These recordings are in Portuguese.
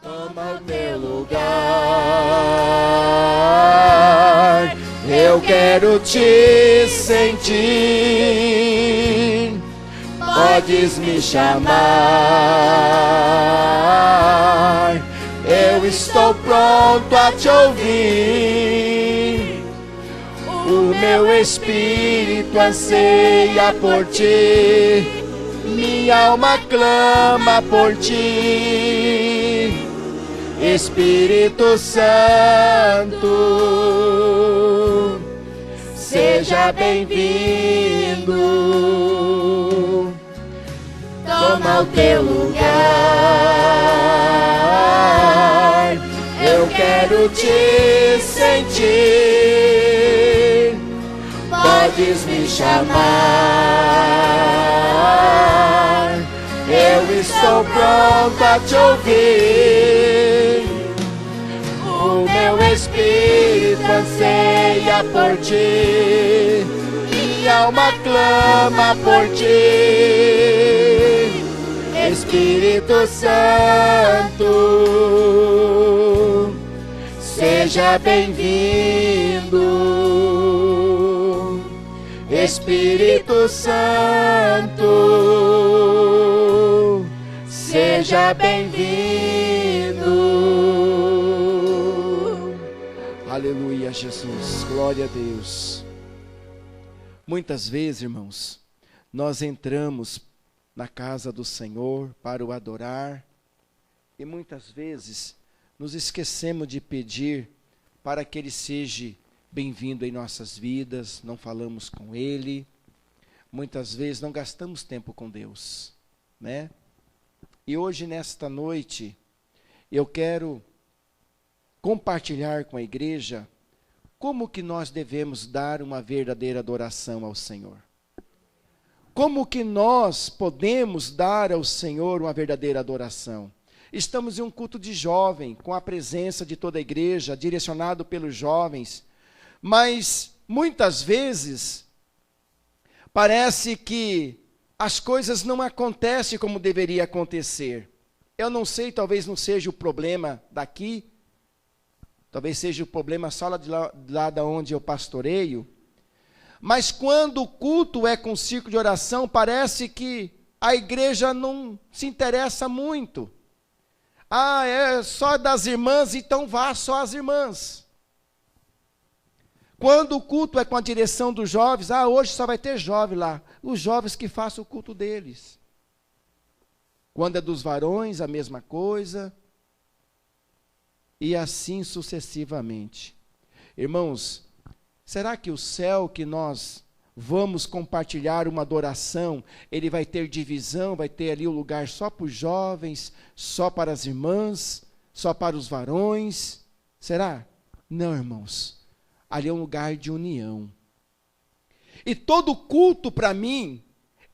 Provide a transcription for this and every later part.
Toma o teu lugar, eu quero te sentir, podes me chamar, eu estou pronto a te ouvir, o meu espírito anseia por ti, minha alma clama por ti, Espírito Santo, seja bem-vindo, toma o teu lugar, eu quero te sentir, podes me chamar, eu estou pronto a te ouvir, o meu espírito anseia por ti, minha alma clama por ti, Espírito Santo, seja bem-vindo, Espírito Santo, seja bem-vindo. Aleluia, Jesus, glória a Deus. Muitas vezes, irmãos, nós entramos na casa do Senhor para o adorar e muitas vezes nos esquecemos de pedir para que Ele seja bem-vindo em nossas vidas, não falamos com Ele, muitas vezes não gastamos tempo com Deus, né? E hoje, nesta noite, eu quero compartilhar com a igreja como que nós devemos dar uma verdadeira adoração ao Senhor. Como que nós podemos dar ao Senhor uma verdadeira adoração? Estamos em um culto de jovem, com a presença de toda a igreja, direcionado pelos jovens, mas muitas vezes parece que as coisas não acontecem como deveria acontecer. Eu não sei, talvez não seja o problema daqui, talvez seja o problema só lá de onde eu pastoreio, mas quando o culto é com círculo de oração, parece que a igreja não se interessa muito. Ah, é só das irmãs, então vá só as irmãs. Quando o culto é com a direção dos jovens, hoje só vai ter jovem lá. Os jovens que façam o culto deles. Quando é dos varões, a mesma coisa. E assim sucessivamente. Irmãos, será que o céu que nós vamos compartilhar uma adoração, ele vai ter divisão, vai ter ali um lugar só para os jovens, só para as irmãs, só para os varões? Será? Não, irmãos. Ali é um lugar de união. E todo culto, para mim,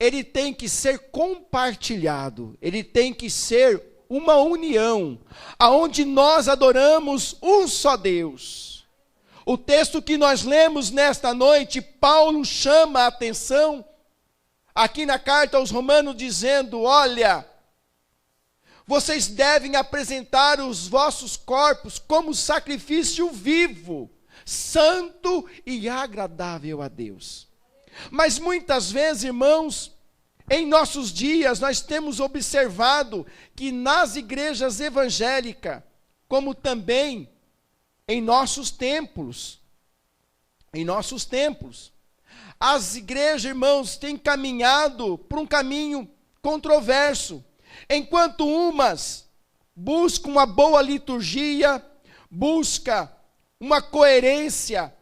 ele tem que ser compartilhado, ele tem que ser uma união, aonde nós adoramos um só Deus. O texto que nós lemos nesta noite, Paulo chama a atenção, aqui na carta aos Romanos, dizendo, olha, vocês devem apresentar os vossos corpos como sacrifício vivo, santo e agradável a Deus. Mas muitas vezes, irmãos, em nossos dias, nós temos observado que nas igrejas evangélicas, como também em nossos templos, as igrejas, irmãos, têm caminhado por um caminho controverso. Enquanto umas buscam uma boa liturgia, buscam uma coerência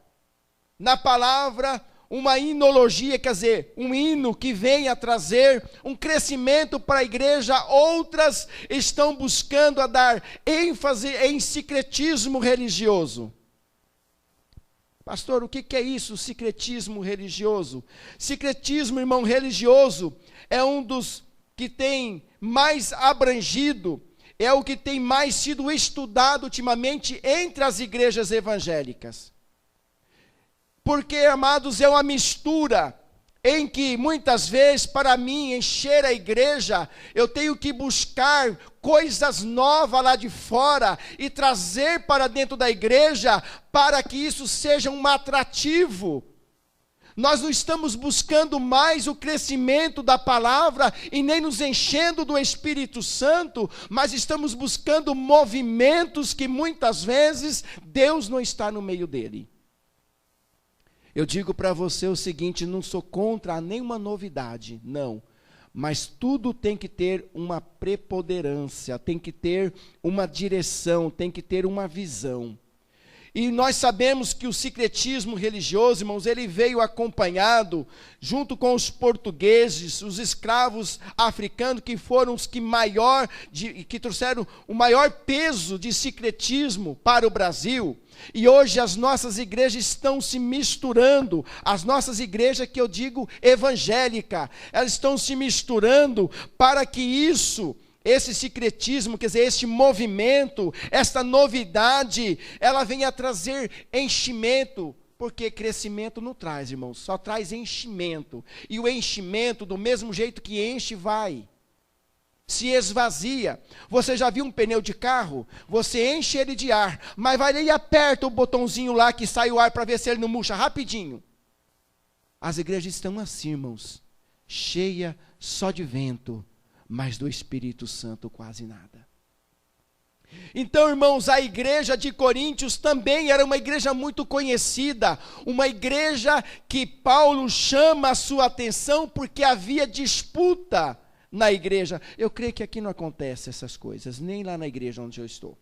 na palavra, uma hinologia, quer dizer, um hino que venha trazer um crescimento para a igreja, outras estão buscando a dar ênfase em sincretismo religioso. Pastor, o que é isso, sincretismo religioso? Sincretismo, irmão, religioso é um dos que tem mais abrangido, é o que tem mais sido estudado ultimamente entre as igrejas evangélicas. Porque, amados, é uma mistura em que muitas vezes, para mim, encher a igreja, eu tenho que buscar coisas novas lá de fora e trazer para dentro da igreja, para que isso seja um atrativo. Nós não estamos buscando mais o crescimento da palavra e nem nos enchendo do Espírito Santo, mas estamos buscando movimentos que muitas vezes Deus não está no meio dele. Eu digo para você o seguinte, não sou contra nenhuma novidade, não. Mas tudo tem que ter uma preponderância, tem que ter uma direção, tem que ter uma visão. E nós sabemos que o sincretismo religioso, irmãos, ele veio acompanhado, junto com os portugueses, os escravos africanos, que foram os que trouxeram o maior peso de sincretismo para o Brasil. E hoje as nossas igrejas estão se misturando, as nossas igrejas que eu digo evangélica, elas estão se misturando para que esse sincretismo, quer dizer, este movimento, esta novidade, ela venha trazer enchimento, porque crescimento não traz, irmãos, só traz enchimento. E o enchimento, do mesmo jeito que enche, vai, se esvazia. Você já viu um pneu de carro? Você enche ele de ar, mas vai ali e aperta o botãozinho lá que sai o ar para ver se ele não murcha rapidinho. As igrejas estão assim, irmãos, cheia só de vento, mas do Espírito Santo quase nada. Então, irmãos, a igreja de Coríntios também era uma igreja muito conhecida, uma igreja que Paulo chama a sua atenção porque havia disputa na igreja. Eu creio que aqui não acontece essas coisas, nem lá na igreja onde eu estou.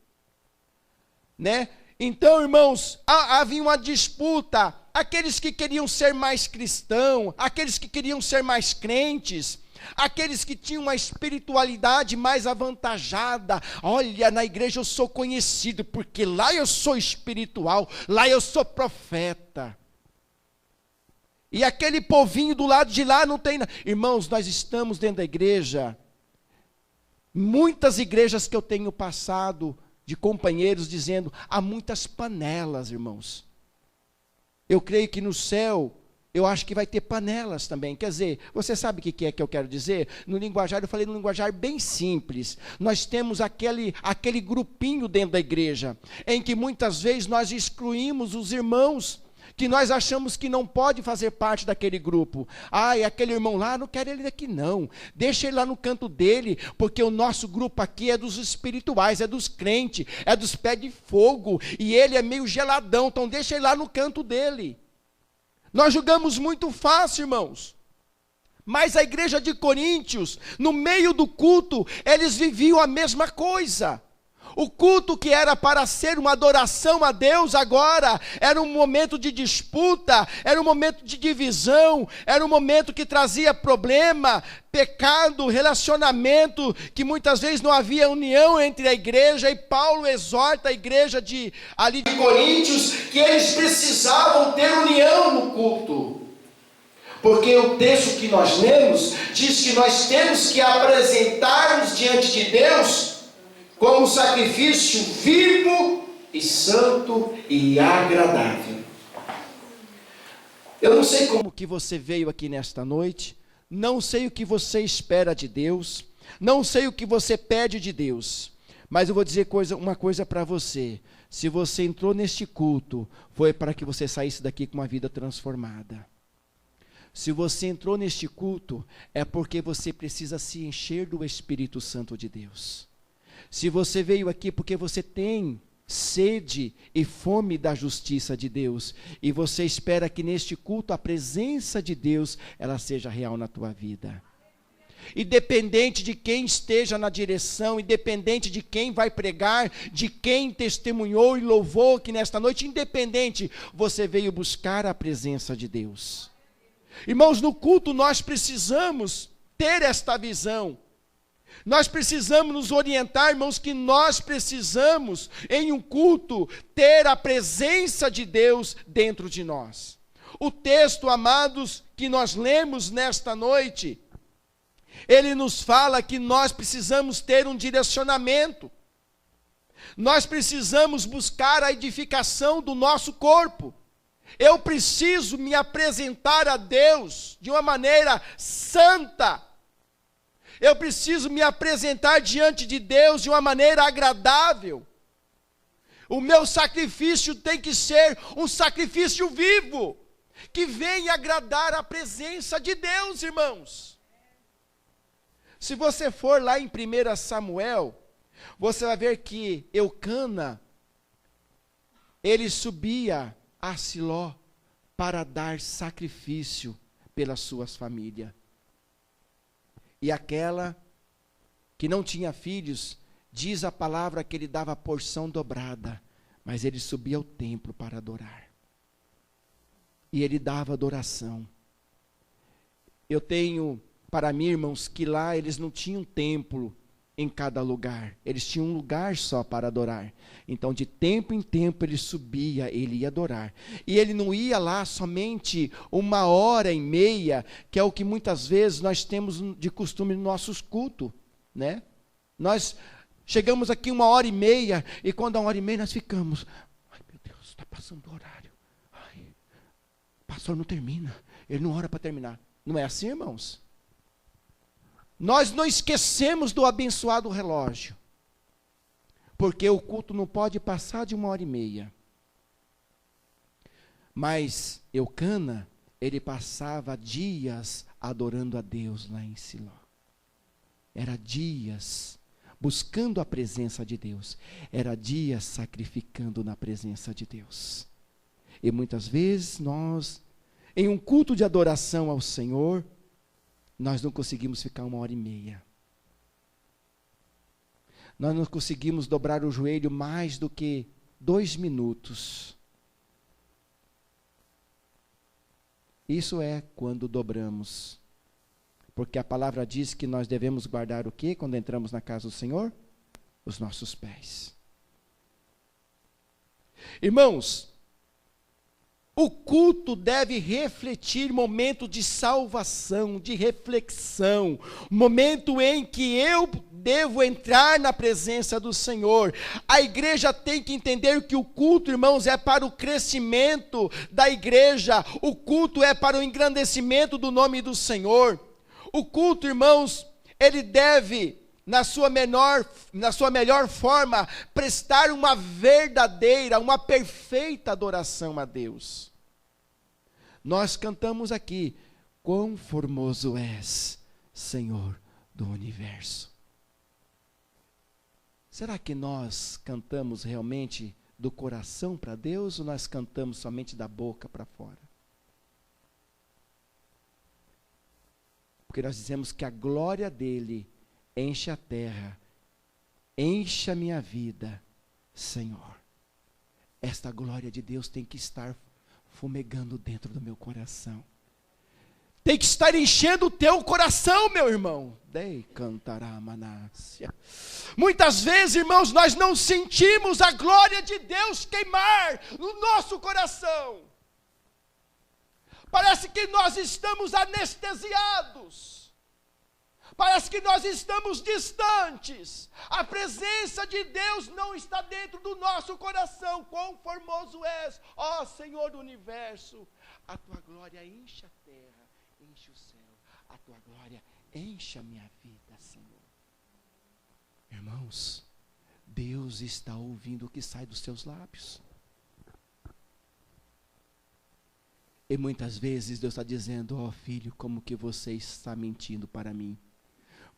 Né? Então, irmãos, havia uma disputa, aqueles que queriam ser mais cristãos, aqueles que queriam ser mais crentes, aqueles que tinham uma espiritualidade mais avantajada. Olha, na igreja eu sou conhecido, porque lá eu sou espiritual, lá eu sou profeta. E aquele povinho do lado de lá não tem nada. Irmãos, nós estamos dentro da igreja, muitas igrejas que eu tenho passado, de companheiros dizendo, há muitas panelas, irmãos. Eu creio que no céu, eu acho que vai ter panelas também. Quer dizer, você sabe o que é que eu quero dizer? No linguajar, eu falei no linguajar bem simples. Nós temos aquele grupinho dentro da igreja, em que muitas vezes nós excluímos os irmãos, que nós achamos que não pode fazer parte daquele grupo. Aquele irmão lá, não quero ele aqui não. Deixa ele lá no canto dele, porque o nosso grupo aqui é dos espirituais, é dos crentes, é dos pés de fogo, e ele é meio geladão, então deixa ele lá no canto dele. Nós julgamos muito fácil, irmãos. Mas a igreja de Coríntios, no meio do culto, eles viviam a mesma coisa. O culto que era para ser uma adoração a Deus, agora era um momento de disputa, era um momento de divisão, era um momento que trazia problema, pecado, relacionamento, que muitas vezes não havia união entre a igreja, e Paulo exorta a igreja de Coríntios, que eles precisavam ter união no culto. Porque o texto que nós lemos, diz que nós temos que apresentar-nos diante de Deus, como sacrifício vivo e santo e agradável. Eu não sei como que você veio aqui nesta noite, não sei o que você espera de Deus, não sei o que você pede de Deus, mas eu vou dizer uma coisa para você. Se você entrou neste culto, foi para que você saísse daqui com uma vida transformada. Se você entrou neste culto, é porque você precisa se encher do Espírito Santo de Deus. Se você veio aqui porque você tem sede e fome da justiça de Deus, e você espera que neste culto a presença de Deus, ela seja real na tua vida. Independente de quem esteja na direção, independente de quem vai pregar, de quem testemunhou e louvou aqui nesta noite, independente, você veio buscar a presença de Deus. Irmãos, no culto nós precisamos ter esta visão. Nós precisamos nos orientar, irmãos, que nós precisamos, em um culto, ter a presença de Deus dentro de nós. O texto, amados, que nós lemos nesta noite, ele nos fala que nós precisamos ter um direcionamento. Nós precisamos buscar a edificação do nosso corpo. Eu preciso me apresentar a Deus de uma maneira santa. Eu preciso me apresentar diante de Deus de uma maneira agradável. O meu sacrifício tem que ser um sacrifício vivo, que venha agradar a presença de Deus, irmãos. Se você for lá em 1 Samuel, você vai ver que Eucana, ele subia a Siló para dar sacrifício pelas suas famílias. E aquela que não tinha filhos, diz a palavra que ele dava porção dobrada, mas ele subia ao templo para adorar. E ele dava adoração. Eu tenho para mim, irmãos, que lá eles não tinham templo em cada lugar. Eles tinham um lugar só para adorar. Então, de tempo em tempo, ele subia, ele ia adorar. E ele não ia lá somente 1h30, que é o que muitas vezes nós temos de costume nos nossos cultos, né? Nós chegamos aqui 1h30, e quando é 1h30 nós ficamos, ai meu Deus, está passando o horário. Ai, o pastor não termina, ele não ora para terminar. Não é assim, irmãos? Nós não esquecemos do abençoado relógio, porque o culto não pode passar de 1h30. Mas Eucana, ele passava dias adorando a Deus lá em Siló. Era dias buscando a presença de Deus. Era dias sacrificando na presença de Deus. E muitas vezes nós, em um culto de adoração ao Senhor, nós não conseguimos ficar 1h30. Nós não conseguimos dobrar o joelho mais do que 2 minutos. Isso é quando dobramos. Porque a palavra diz que nós devemos guardar o quê quando entramos na casa do Senhor? Os nossos pés. Irmãos, o culto deve refletir momento de salvação, de reflexão, momento em que eu devo entrar na presença do Senhor. A igreja tem que entender que o culto, irmãos, é para o crescimento da igreja, o culto é para o engrandecimento do nome do Senhor. O culto, irmãos, ele deve, na sua melhor forma, prestar uma verdadeira, uma perfeita adoração a Deus. Nós cantamos aqui, quão formoso és, Senhor do universo. Será que nós cantamos realmente do coração para Deus ou nós cantamos somente da boca para fora? Porque nós dizemos que a glória dele enche a terra, enche a minha vida, Senhor. Esta glória de Deus tem que estar fumegando dentro do meu coração. Tem que estar enchendo o teu coração, meu irmão. Dei cantará manácia. Muitas vezes, irmãos, nós não sentimos a glória de Deus queimar no nosso coração. Parece que nós estamos anestesiados. Parece que nós estamos distantes. A presença de Deus não está dentro do nosso coração. Quão formoso és, ó Senhor do universo. A tua glória enche a terra, enche o céu. A tua glória enche a minha vida, Senhor. Irmãos, Deus está ouvindo o que sai dos seus lábios. E muitas vezes Deus está dizendo, ó filho, como que você está mentindo para mim?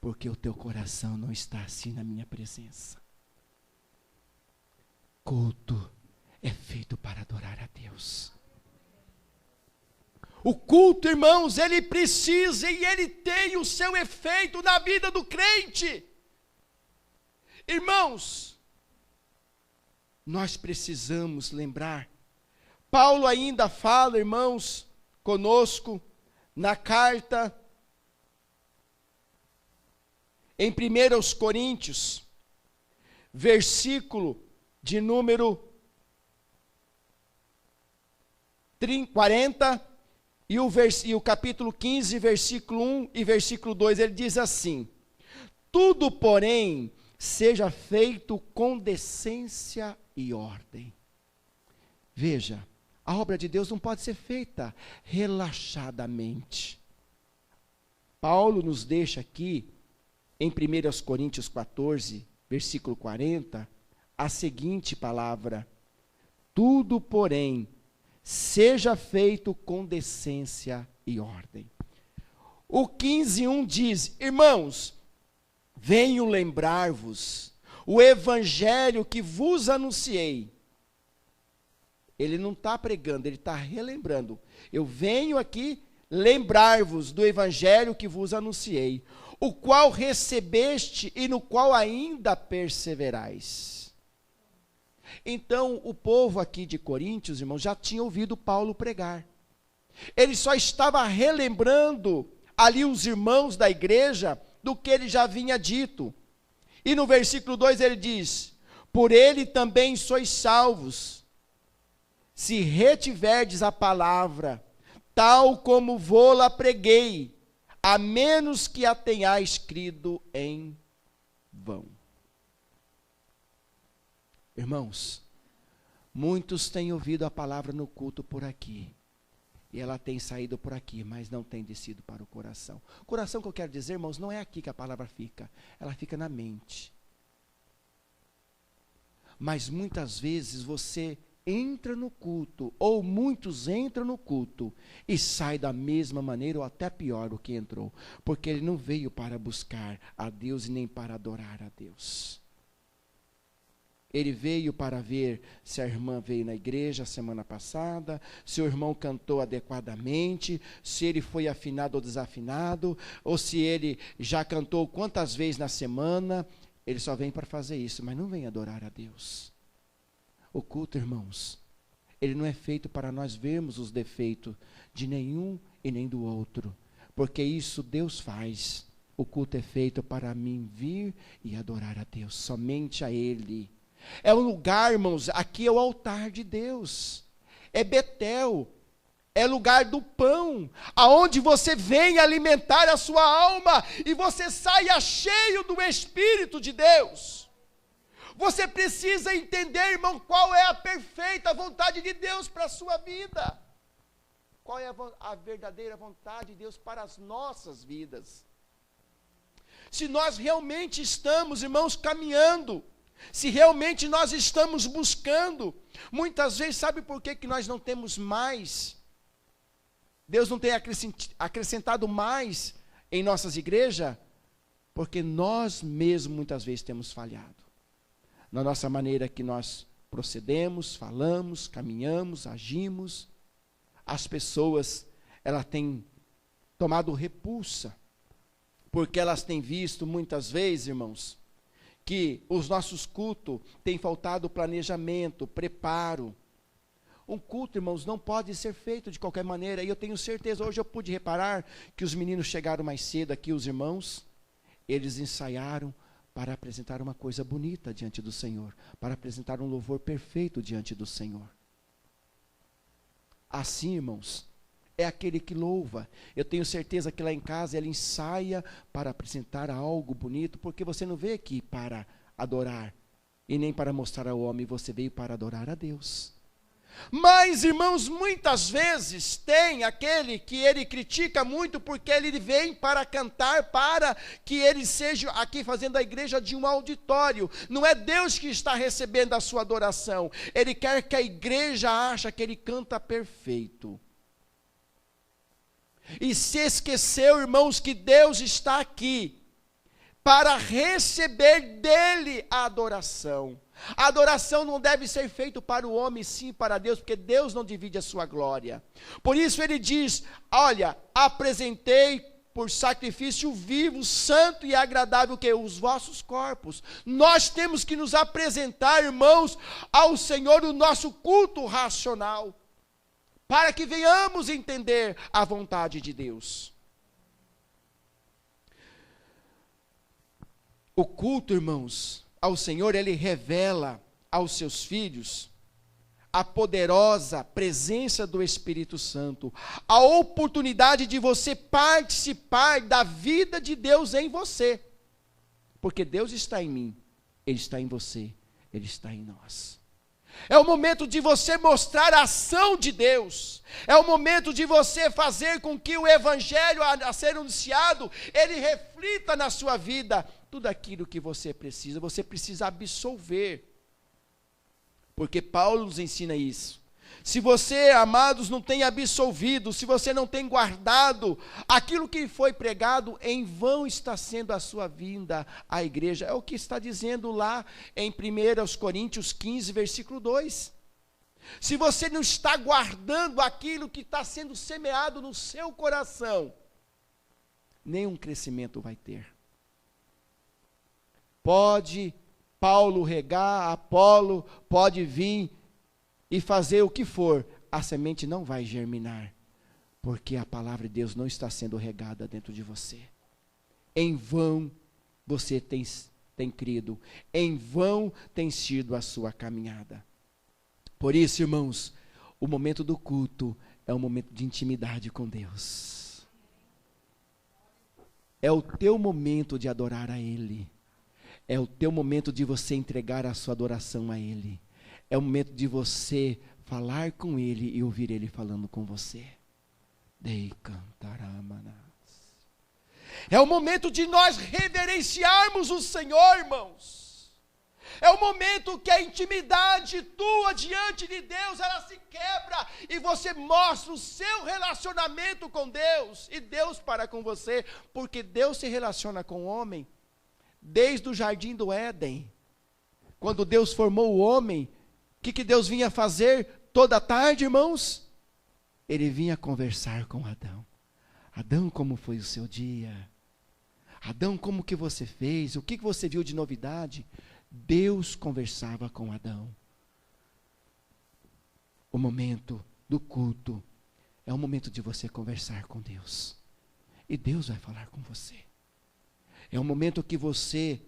Porque o teu coração não está assim na minha presença. Culto é feito para adorar a Deus. O culto, irmãos, ele precisa e ele tem o seu efeito na vida do crente. Irmãos, nós precisamos lembrar. Paulo ainda fala, irmãos, conosco, na carta, em 1 Coríntios, versículo de número 40, e o capítulo 15, versículo 1 e versículo 2, ele diz assim: tudo, porém, seja feito com decência e ordem. Veja, A obra de Deus não pode ser feita relaxadamente. Paulo nos deixa aqui, em 1 Coríntios 14, versículo 40, a seguinte palavra: tudo, porém, seja feito com decência e ordem. O 15:1 diz: irmãos, venho lembrar-vos o evangelho que vos anunciei. Ele não está pregando, ele está relembrando. Eu venho aqui lembrar-vos do evangelho que vos anunciei, o qual recebeste e no qual ainda perseverais. Então, o povo aqui de Coríntios, irmãos, já tinha ouvido Paulo pregar. Ele só estava relembrando ali os irmãos da igreja do que ele já havia dito. E no versículo 2 ele diz: por ele também sois salvos, se retiverdes a palavra, tal como vô-la preguei, a menos que a tenhais crido em vão. Irmãos, muitos têm ouvido a palavra no culto por aqui, e ela tem saído por aqui, mas não tem descido para o coração. Coração que eu quero dizer, irmãos, não é aqui que a palavra fica, ela fica na mente. Mas muitas vezes você entra no culto, ou muitos entram no culto, e sai da mesma maneira, ou até pior do que entrou, porque ele não veio para buscar a Deus e nem para adorar a Deus. Ele veio para ver se a irmã veio na igreja a semana passada, se o irmão cantou adequadamente, se ele foi afinado ou desafinado, ou se ele já cantou quantas vezes na semana. Ele só vem para fazer isso, mas não vem adorar a Deus. O culto, irmãos, ele não é feito para nós vermos os defeitos de nenhum e nem do outro, porque isso Deus faz. O culto é feito para mim vir e adorar a Deus, somente a Ele. É um lugar, irmãos, aqui é o altar de Deus, é Betel, é lugar do pão, aonde você vem alimentar a sua alma, e você saia cheio do Espírito de Deus. Você precisa entender, irmão, qual é a perfeita vontade de Deus para a sua vida, qual é a verdadeira vontade de Deus para as nossas vidas. Se nós realmente estamos, irmãos, caminhando, se realmente nós estamos buscando, muitas vezes, sabe por que nós não temos mais? Deus não tem acrescentado mais em nossas igrejas? Porque nós mesmos muitas vezes temos falhado. Na nossa maneira que nós procedemos, falamos, caminhamos, agimos. As pessoas, elas têm tomado repulsa, porque elas têm visto muitas vezes, irmãos, que os nossos cultos têm faltado planejamento, preparo. Um culto, irmãos, não pode ser feito de qualquer maneira, e eu tenho certeza, hoje eu pude reparar que os meninos chegaram mais cedo aqui, os irmãos, eles ensaiaram para apresentar uma coisa bonita diante do Senhor, para apresentar um louvor perfeito diante do Senhor. Assim, irmãos, é aquele que louva. Eu tenho certeza que lá em casa ele ensaia para apresentar algo bonito, porque você não veio aqui para adorar, e nem para mostrar ao homem, você veio para adorar a Deus. Mas, irmãos, muitas vezes tem aquele que ele critica muito, porque ele vem para cantar, para que ele seja aqui fazendo a igreja de um auditório. Não é Deus que está recebendo a sua adoração, ele quer que a igreja ache que ele canta perfeito. E se esqueceu, irmãos, que Deus está aqui para receber dele a adoração. A adoração não deve ser feita para o homem, sim para Deus, porque Deus não divide a sua glória. Por isso ele diz: olha, apresentei por sacrifício vivo, santo e agradável, que os vossos corpos. Nós temos que nos apresentar, irmãos, ao Senhor o nosso culto racional, para que venhamos entender a vontade de Deus. O culto, irmãos, ao Senhor, ele revela aos seus filhos a poderosa presença do Espírito Santo, a oportunidade de você participar da vida de Deus em você, porque Deus está em mim, Ele está em você, Ele está em nós. É o momento de você mostrar a ação de Deus. É o momento de você fazer com que o evangelho a ser anunciado, ele reflita na sua vida tudo aquilo que você precisa absolver. Porque Paulo nos ensina isso. Se você, amados, não tem absolvido, se você não tem guardado aquilo que foi pregado, em vão está sendo a sua vinda à igreja. É o que está dizendo lá em 1 Coríntios 15, versículo 2. Se você não está guardando aquilo que está sendo semeado no seu coração, nenhum crescimento vai ter. Pode Paulo regar, Apolo pode vir e fazer o que for, a semente não vai germinar, porque a palavra de Deus não está sendo regada dentro de você. Em vão você tem crido, em vão tem sido a sua caminhada. Por isso, irmãos, o momento do culto é um momento de intimidade com Deus. É o teu momento de adorar a Ele. É o teu momento de você entregar a sua adoração a Ele. É o momento de você falar com Ele e ouvir Ele falando com você. É o momento de nós reverenciarmos o Senhor, irmãos. É o momento que a intimidade tua diante de Deus, ela se quebra e você mostra o seu relacionamento com Deus e Deus para com você, porque Deus se relaciona com o homem desde o jardim do Éden. Quando Deus formou o homem, o que Deus vinha fazer toda tarde, irmãos? Ele vinha conversar com Adão. Adão, como foi o seu dia? Adão, como que você fez? O que você viu de novidade? Deus conversava com Adão. O momento do culto é o momento de você conversar com Deus. E Deus vai falar com você. É o momento que você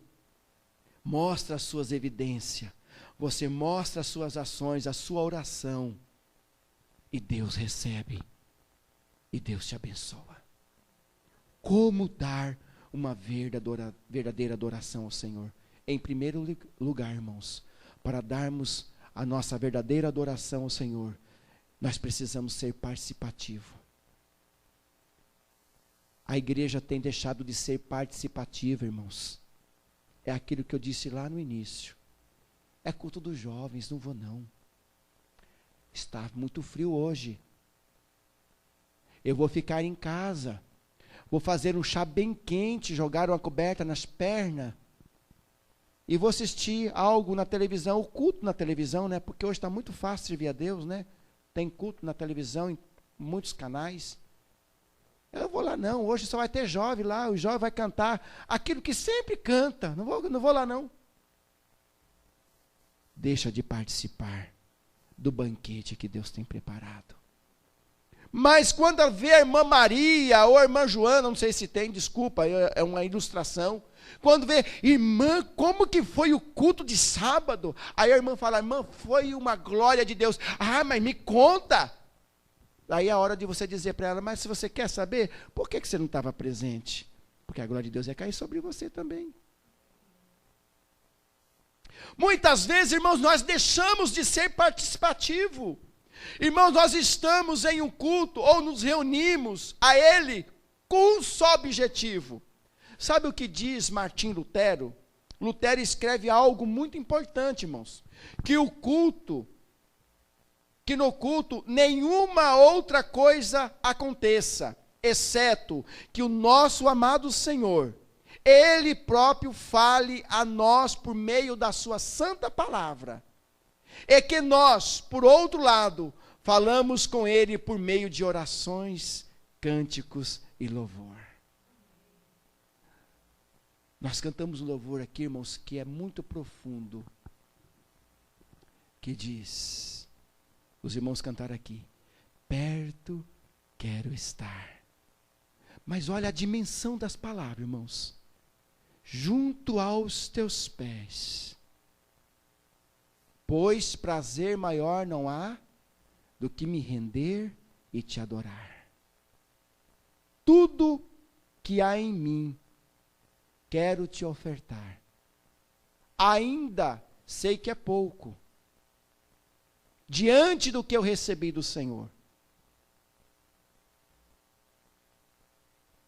mostra as suas evidências. Você mostra as suas ações, a sua oração. E Deus recebe. E Deus te abençoa. Como dar uma verdadeira adoração ao Senhor? Em primeiro lugar, irmãos, para darmos a nossa verdadeira adoração ao Senhor, nós precisamos ser participativos. A igreja tem deixado de ser participativa, irmãos. É aquilo que eu disse lá no início. É culto dos jovens, não vou não. Está muito frio hoje. Eu vou ficar em casa. Vou fazer um chá bem quente, jogar uma coberta nas pernas. E vou assistir algo na televisão, o culto na televisão, né? Porque hoje está muito fácil servir a Deus, né? Tem culto na televisão em muitos canais. Eu vou lá não, hoje só vai ter jovem lá, o jovem vai cantar aquilo que sempre canta. Não vou lá não. Deixa de participar do banquete que Deus tem preparado. Mas quando vê a irmã Maria ou a irmã Joana, não sei se tem, desculpa, é uma ilustração. Quando vê, irmã, como que foi o culto de sábado? Aí a irmã fala, irmã, foi uma glória de Deus. Ah, mas me conta. Aí é a hora de você dizer para ela, mas se você quer saber, por que você não estava presente? Porque a glória de Deus ia cair sobre você também. Muitas vezes, irmãos, nós deixamos de ser participativo. Irmãos, nós estamos em um culto ou nos reunimos a Ele com um só objetivo. Sabe o que diz Martim Lutero? Lutero escreve algo muito importante, irmãos. Que no culto nenhuma outra coisa aconteça, exceto que o nosso amado Senhor, Ele próprio fale a nós por meio da sua santa palavra. E que nós, por outro lado, falamos com Ele por meio de orações, cânticos e louvor. Nós cantamos um louvor aqui, irmãos, que é muito profundo, que diz, os irmãos cantaram aqui, perto quero estar. Mas olha a dimensão das palavras, irmãos. Junto aos teus pés, pois prazer maior não há do que me render e te adorar. Tudo que há em mim, quero te ofertar. Ainda sei que é pouco, diante do que eu recebi do Senhor.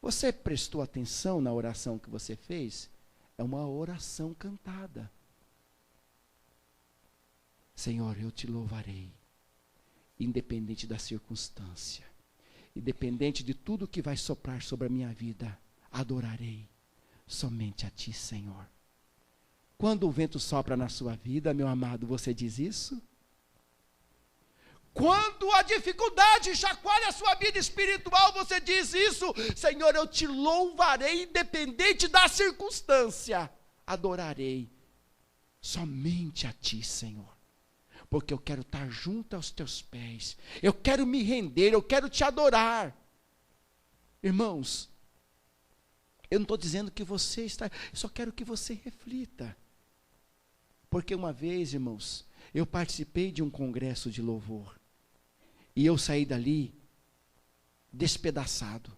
Você prestou atenção na oração que você fez? É uma oração cantada. Senhor, eu te louvarei, independente da circunstância, independente de tudo que vai soprar sobre a minha vida, adorarei somente a ti, Senhor. Quando o vento sopra na sua vida, meu amado, você diz isso? Quando a dificuldade chacoalha a sua vida espiritual, você diz isso? Senhor, eu te louvarei, independente da circunstância, adorarei somente a ti, Senhor. Porque eu quero estar junto aos teus pés, eu quero me render, eu quero te adorar. Irmãos, eu não estou dizendo que você está, eu só quero que você reflita. Porque uma vez, irmãos, eu participei de um congresso de louvor, e eu saí dali despedaçado,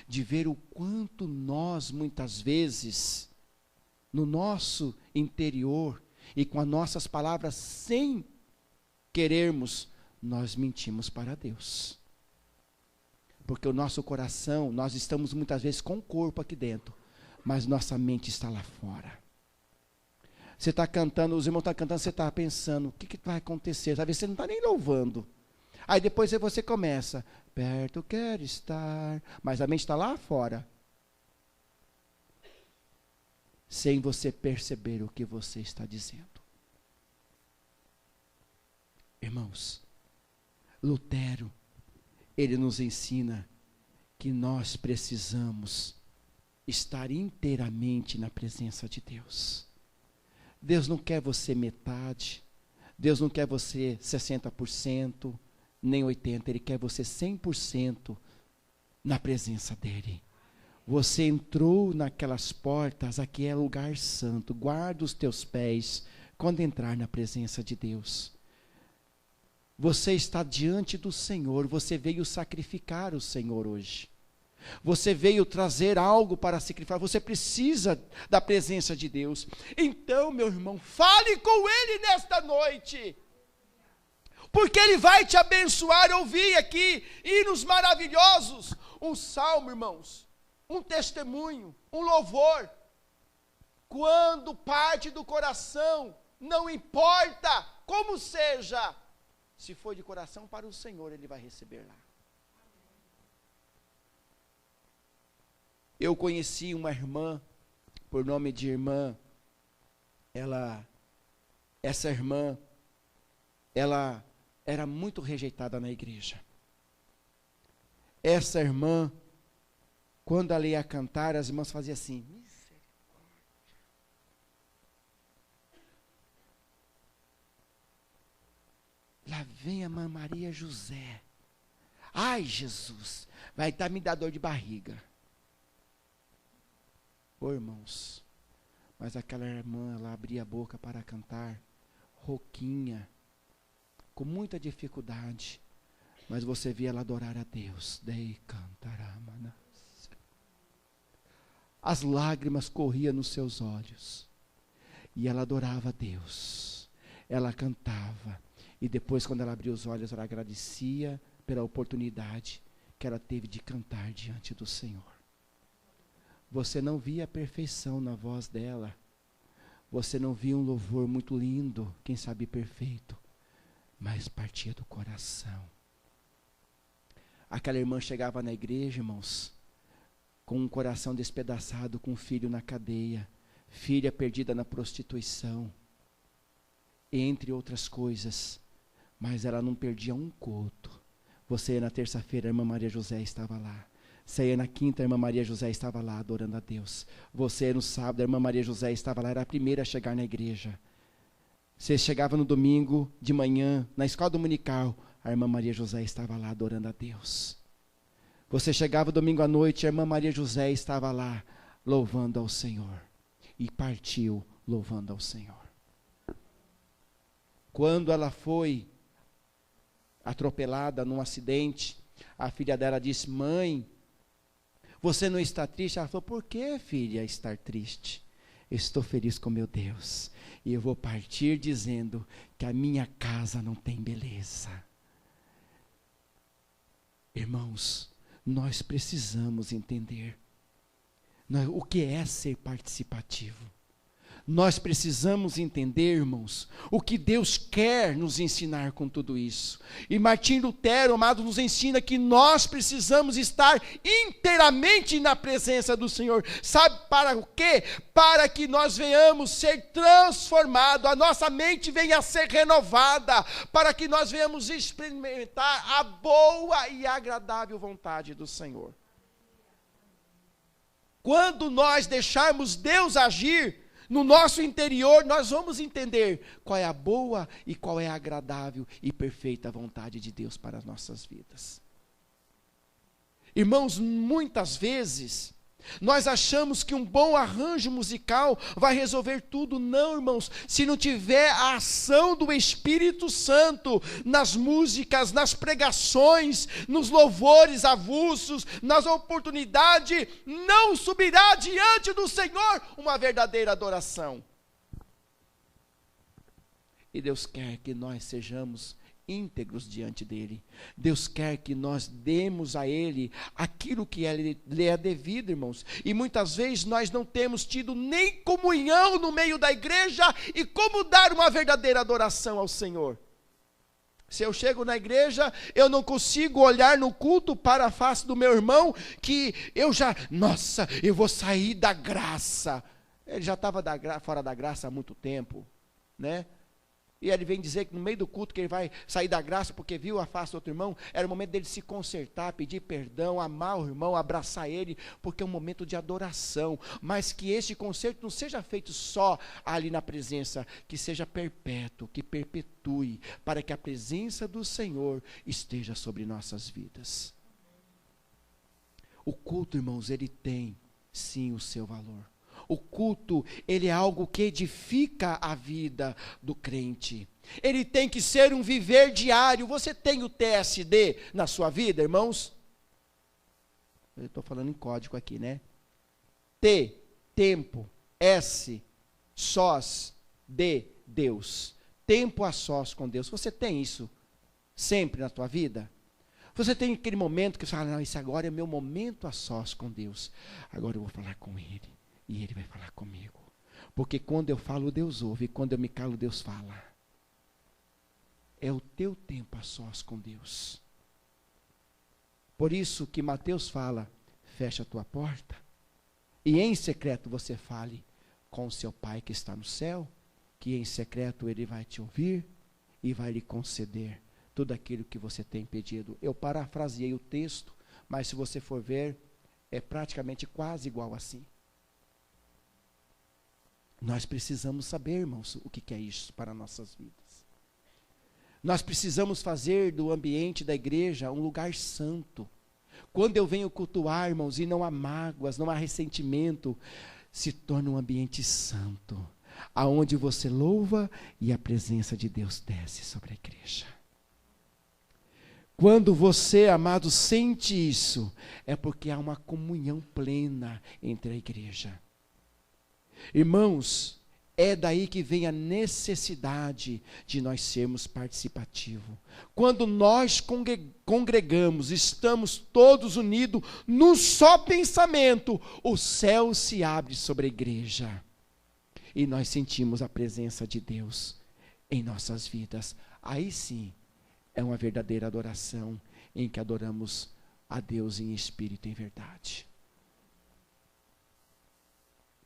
de ver o quanto nós, muitas vezes, no nosso interior, e com as nossas palavras, sem querermos, nós mentimos para Deus. Porque o nosso coração, nós estamos muitas vezes com o corpo aqui dentro, mas nossa mente está lá fora. Você está cantando, os irmãos estão cantando, você está pensando, o que vai acontecer? Talvez você não está nem louvando. Aí depois você começa, perto quero estar, mas a mente está lá fora. Sem você perceber o que você está dizendo. Irmãos, Lutero, ele nos ensina que nós precisamos estar inteiramente na presença de Deus. Deus não quer você metade, Deus não quer você 60%, nem 80%, Ele quer você 100% na presença dEle. Você entrou naquelas portas, aqui é lugar santo, guarda os teus pés quando entrar na presença de Deus. Você está diante do Senhor, você veio sacrificar o Senhor hoje. Você veio trazer algo para sacrificar, você precisa da presença de Deus. Então, meu irmão, fale com Ele nesta noite, porque Ele vai te abençoar. Eu vi aqui hinos maravilhosos, um salmo, irmãos, um testemunho, um louvor, quando parte do coração, não importa como seja, se for de coração para o Senhor, Ele vai receber lá. Eu conheci uma irmã, por nome de irmã, essa irmã, ela era muito rejeitada na igreja. Essa irmã, quando ela ia cantar, as irmãs faziam assim, misericórdia. Lá vem a irmã Maria José. Ai, Jesus, vai me dar dor de barriga. Ô irmãos, mas aquela irmã, ela abria a boca para cantar, rouquinha, com muita dificuldade, mas você via ela adorar a Deus. Dei cantará, manas. As lágrimas corriam nos seus olhos, e ela adorava a Deus, ela cantava, e depois quando ela abria os olhos, ela agradecia pela oportunidade que ela teve de cantar diante do Senhor. Você não via a perfeição na voz dela. Você não via um louvor muito lindo, quem sabe perfeito, mas partia do coração. Aquela irmã chegava na igreja, irmãos, com um coração despedaçado, com um filho na cadeia, filha perdida na prostituição, entre outras coisas, mas ela não perdia um culto. Você na terça-feira, a irmã Maria José estava lá. Você ia na quinta, a irmã Maria José estava lá adorando a Deus. Você no sábado, a irmã Maria José estava lá, era a primeira a chegar na igreja. Você chegava no domingo de manhã, na escola dominical, a irmã Maria José estava lá adorando a Deus. Você chegava domingo à noite, a irmã Maria José estava lá louvando ao Senhor. E partiu louvando ao Senhor. Quando ela foi atropelada num acidente, a filha dela disse, mãe, você não está triste? Ela falou, por que, filha, estar triste? eu estou feliz com meu Deus. E eu vou partir dizendo que a minha casa não tem beleza. Irmãos, nós precisamos entender o que é ser participativo. Nós precisamos entender, irmãos, o que Deus quer nos ensinar com tudo isso. E Martim Lutero, amado, nos ensina que nós precisamos estar inteiramente na presença do Senhor. Sabe para o quê? Para que nós venhamos ser transformados, a nossa mente venha a ser renovada, para que nós venhamos experimentar a boa e agradável vontade do Senhor. Quando nós deixarmos Deus agir no nosso interior, nós vamos entender qual é a boa e qual é a agradável e perfeita vontade de Deus para as nossas vidas. Irmãos, muitas vezes nós achamos que um bom arranjo musical vai resolver tudo. Não, irmãos, se não tiver a ação do Espírito Santo nas músicas, nas pregações, nos louvores avulsos, nas oportunidades, não subirá diante do Senhor uma verdadeira adoração. E Deus quer que nós sejamos íntegros diante dele. Deus quer que nós demos a ele aquilo que lhe é devido, irmãos. E muitas vezes nós não temos tido nem comunhão no meio da igreja e como dar uma verdadeira adoração ao Senhor. Se eu chego na igreja, eu não consigo olhar no culto para a face do meu irmão, que eu já, nossa, eu vou sair da graça. Ele já estava fora da graça há muito tempo, né? E ele vem dizer que no meio do culto que ele vai sair da graça porque viu a face do outro irmão, era o momento dele se consertar, pedir perdão, amar o irmão, abraçar ele, porque é um momento de adoração. Mas que este conserto não seja feito só ali na presença, que seja perpétuo, que perpetue, para que a presença do Senhor esteja sobre nossas vidas. O culto, irmãos, ele tem sim o seu valor. O culto, ele é algo que edifica a vida do crente. Ele tem que ser um viver diário. Você tem o TSD na sua vida, irmãos? Eu estou falando em código aqui, né? T, tempo. S, sós. D, Deus. Tempo a sós com Deus. Você tem isso sempre na tua vida? Você tem aquele momento que você fala, não, esse agora é meu momento a sós com Deus. Agora eu vou falar com Ele. E Ele vai falar comigo. Porque quando eu falo, Deus ouve. E quando eu me calo, Deus fala. É o teu tempo a sós com Deus. Por isso que Mateus fala, fecha a tua porta. E em secreto você fale com o seu Pai que está no céu. Que em secreto Ele vai te ouvir e vai lhe conceder tudo aquilo que você tem pedido. Eu parafraseei o texto, mas se você for ver, é praticamente quase igual assim. Nós precisamos saber, irmãos, o que é isso para nossas vidas. Nós precisamos fazer do ambiente da igreja um lugar santo. Quando eu venho cultuar, irmãos, e não há mágoas, não há ressentimento, se torna um ambiente santo, aonde você louva e a presença de Deus desce sobre a igreja. Quando você, amado, sente isso, é porque há uma comunhão plena entre a igreja. Irmãos, é daí que vem a necessidade de nós sermos participativos. Quando nós congregamos, estamos todos unidos num só pensamento, o céu se abre sobre a igreja. E nós sentimos a presença de Deus em nossas vidas. Aí sim, é uma verdadeira adoração em que adoramos a Deus em espírito e em verdade.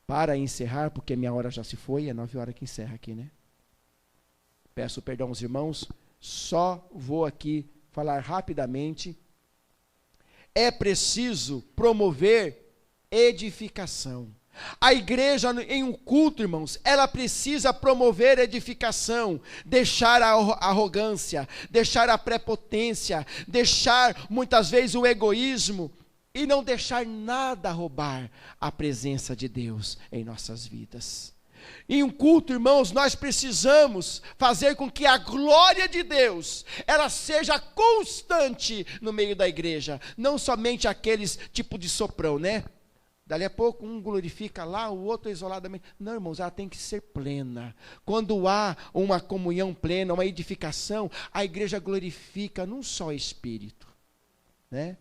Para encerrar, porque minha hora já se foi, é 9 horas que encerra aqui, né? Peço perdão aos irmãos, só vou aqui falar rapidamente. É preciso promover edificação. A igreja em um culto, irmãos, ela precisa promover edificação, deixar a arrogância, deixar a prepotência, deixar muitas vezes o egoísmo, e não deixar nada roubar a presença de Deus em nossas vidas. Em um culto, irmãos, nós precisamos fazer com que a glória de Deus, ela seja constante no meio da igreja. Não somente aqueles tipo de soprão, né? Dali a pouco um glorifica lá, o outro isoladamente. Não, irmãos, ela tem que ser plena. Quando há uma comunhão plena, uma edificação, a igreja glorifica num só Espírito, né?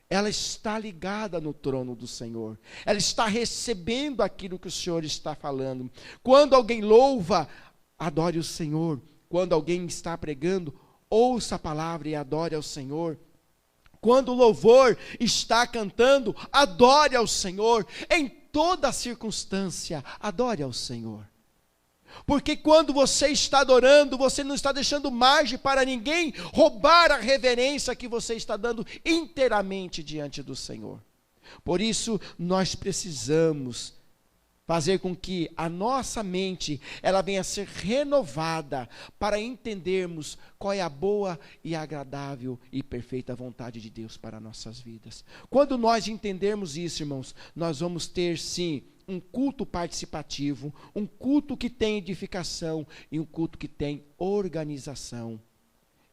Ela está ligada no trono do Senhor. Ela está recebendo aquilo que o Senhor está falando. Quando alguém louva, adore o Senhor. Quando alguém está pregando, ouça a palavra e adore ao Senhor. Quando o louvor está cantando, adore ao Senhor. Em toda circunstância, adore ao Senhor. Porque quando você está adorando, você não está deixando margem para ninguém roubar a reverência que você está dando inteiramente diante do Senhor. Por isso, nós precisamos fazer com que a nossa mente, ela venha a ser renovada, para entendermos qual é a boa e agradável e perfeita vontade de Deus para nossas vidas. Quando nós entendermos isso, irmãos, nós vamos ter sim, um culto participativo, um culto que tem edificação e um culto que tem organização.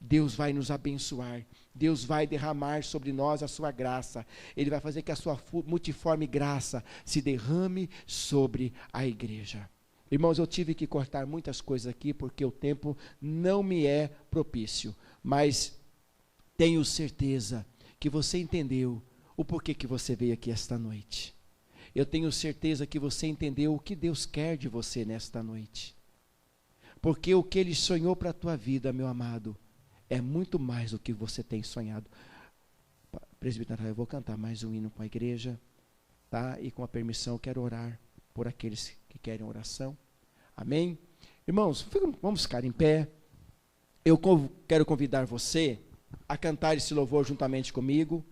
Deus vai nos abençoar, Deus vai derramar sobre nós a sua graça, Ele vai fazer que a sua multiforme graça se derrame sobre a igreja. Irmãos, eu tive que cortar muitas coisas aqui, porque o tempo não me é propício, mas tenho certeza que você entendeu o porquê que você veio aqui esta noite. Eu tenho certeza que você entendeu o que Deus quer de você nesta noite. Porque o que Ele sonhou para a tua vida, meu amado, é muito mais do que você tem sonhado. Presbítero, eu vou cantar mais um hino com a igreja, tá? E com a permissão eu quero orar por aqueles que querem oração. Amém? Irmãos, vamos ficar em pé. Eu quero convidar você a cantar esse louvor juntamente comigo.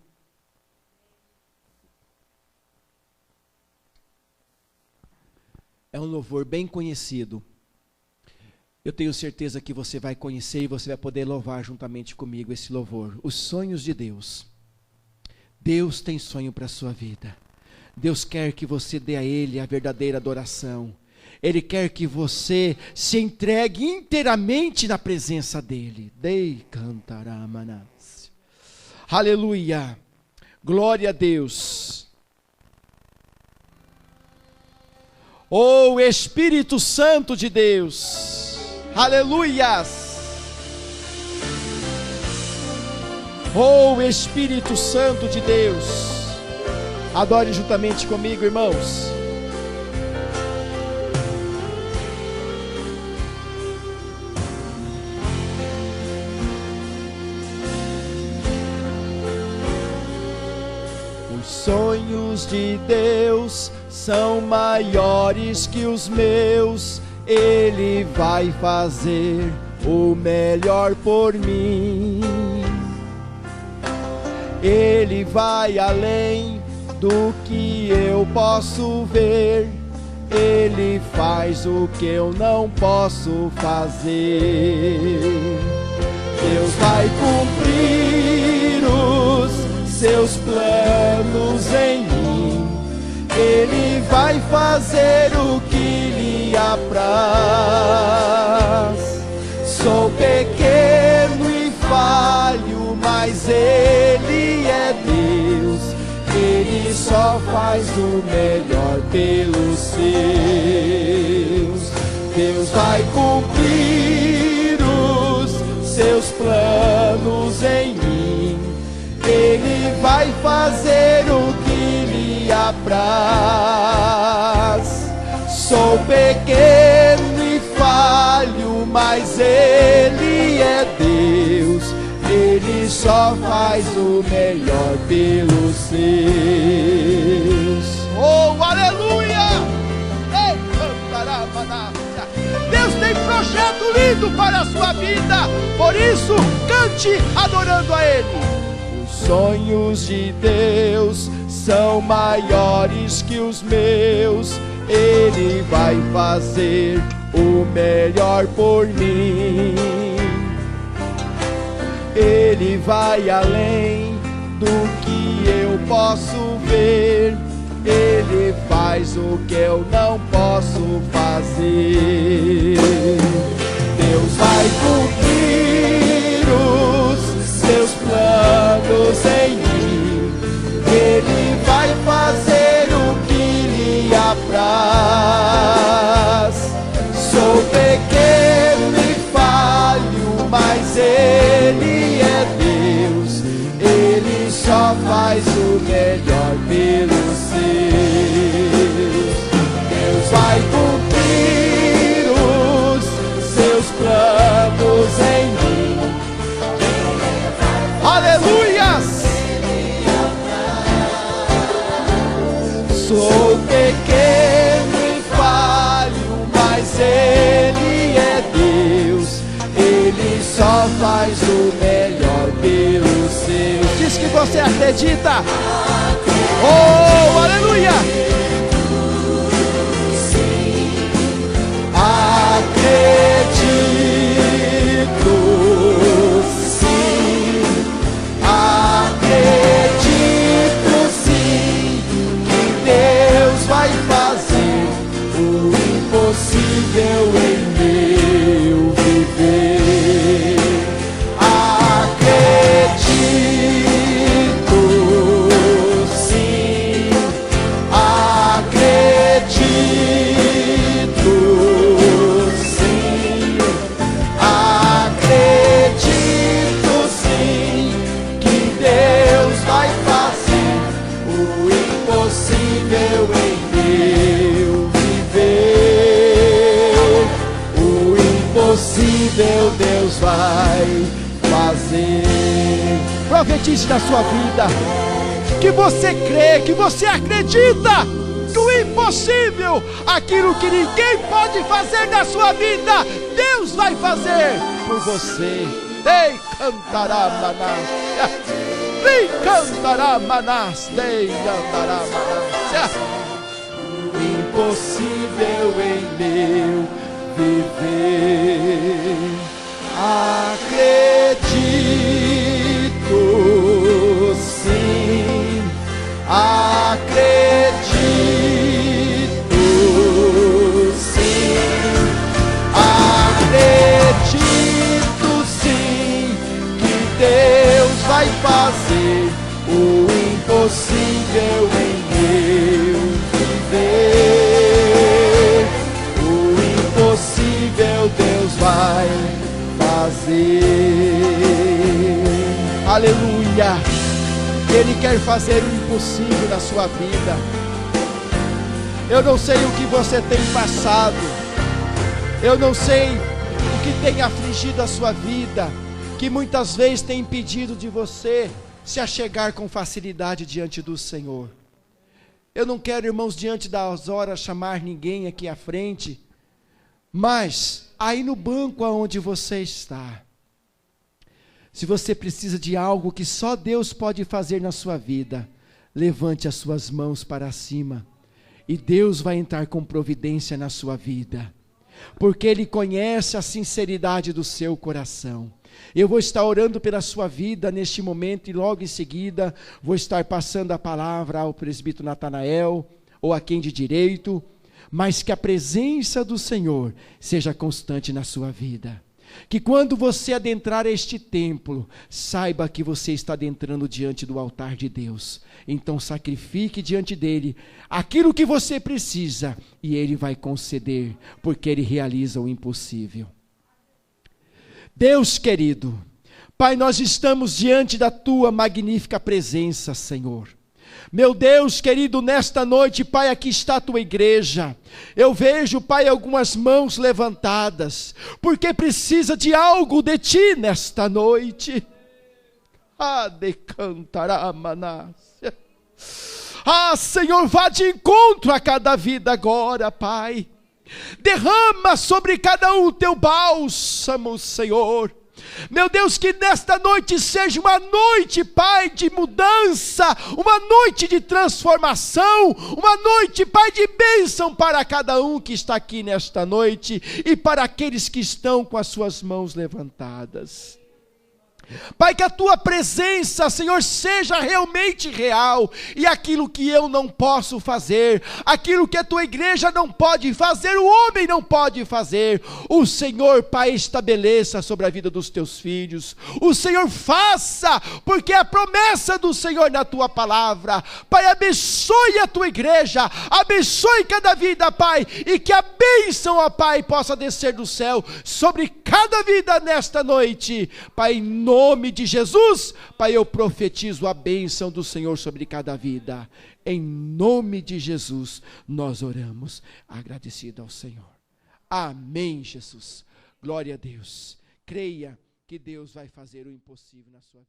É um louvor bem conhecido. Eu tenho certeza que você vai conhecer e você vai poder louvar juntamente comigo esse louvor. Os sonhos de Deus. Deus tem sonho para a sua vida. Deus quer que você dê a Ele a verdadeira adoração. Ele quer que você se entregue inteiramente na presença dEle. Dei cantaramanas. Aleluia. Glória a Deus. Oh Espírito Santo de Deus. Aleluias! Oh Espírito Santo de Deus, adore juntamente comigo, irmãos. Os sonhos de Deus são maiores que os meus. Ele vai fazer o melhor por mim. Ele vai além do que eu posso ver. Ele faz o que eu não posso fazer. Deus vai cumprir os seus planos em mim. Ele vai fazer o que lhe apraz. Sou pequeno e falho, mas Ele é Deus. Ele só faz o melhor pelos seus. Deus vai cumprir os seus planos em mim. Ele vai fazer o que lhe apraz. Sou pequeno e falho, mas Ele é Deus. Ele só faz o melhor pelos seus. Oh, aleluia! Ei, Deus tem projeto lindo para a sua vida. Por isso, cante adorando a Ele. Os sonhos de Deus são maiores que os meus. Ele vai fazer o melhor por mim. Ele vai além do que eu posso ver. Ele faz o que eu não posso fazer. Deus vai cumprir os seus planos em mim. Ele vai fazer o mas Ele é Deus, Ele só faz o melhor pelos seus. Deus vai cumprir os seus planos em mim. Aleluias! Sou pequeno e falho, mas Ele é Deus, Ele só faz o melhor pelos seus. Diz que você acredita. Oh, aleluia! Acredito, sim, acredito sim, que Deus vai fazer o impossível em meu viver. Acredito, sim, acredito, sim, acredito sim, que Deus vai fazer o impossível em meu viver. O impossível Deus vai fazer. Profetize na sua vida que você crê, que você acredita que o impossível, aquilo que ninguém pode fazer na sua vida, Deus vai fazer por você. Ei, cantará manás, ei, cantará manás, ei, cantará manás. Impossível em meu viver. Acredito, sim, acredito, sim, acredito sim, que Deus vai fazer o impossível em meu viver. O impossível Deus vai fazer. Aleluia! Ele quer fazer o impossível na sua vida. Eu não sei o que você tem passado, eu não sei o que tem afligido a sua vida, que muitas vezes tem impedido de você se achegar com facilidade diante do Senhor. Eu não quero, irmãos, diante das horas chamar ninguém aqui à frente, mas aí no banco aonde você está, se você precisa de algo que só Deus pode fazer na sua vida, levante as suas mãos para cima, e Deus vai entrar com providência na sua vida, porque Ele conhece a sinceridade do seu coração. Eu vou estar orando pela sua vida neste momento, e logo em seguida, vou estar passando a palavra ao presbítero Natanael, ou a quem de direito, mas que a presença do Senhor seja constante na sua vida. Que quando você adentrar este templo, saiba que você está adentrando diante do altar de Deus. Então sacrifique diante dele aquilo que você precisa, e Ele vai conceder, porque Ele realiza o impossível. Deus querido, Pai, nós estamos diante da Tua magnífica presença, Senhor. Meu Deus querido, nesta noite, Pai, aqui está a Tua igreja. Eu vejo, Pai, algumas mãos levantadas, porque precisa de algo de Ti nesta noite. Decantará manás. Senhor, vá de encontro a cada vida agora, Pai. Derrama sobre cada um o Teu bálsamo, Senhor. Meu Deus, que nesta noite seja uma noite, Pai, de mudança, uma noite de transformação, uma noite, Pai, de bênção para cada um que está aqui nesta noite e para aqueles que estão com as suas mãos levantadas. Pai, que a tua presença, Senhor, seja realmente real, e aquilo que eu não posso fazer, aquilo que a tua igreja não pode fazer, o homem não pode fazer, o Senhor, Pai, estabeleça sobre a vida dos teus filhos, o Senhor faça, porque é a promessa do Senhor na tua palavra. Pai, abençoe a tua igreja, abençoe cada vida, Pai, e que a bênção, ó Pai, possa descer do céu sobre cada vida nesta noite, Pai, em nome de Jesus. Pai, eu profetizo a bênção do Senhor sobre cada vida, em nome de Jesus nós oramos, agradecido ao Senhor. Amém, Jesus, glória a Deus. Creia que Deus vai fazer o impossível na sua vida.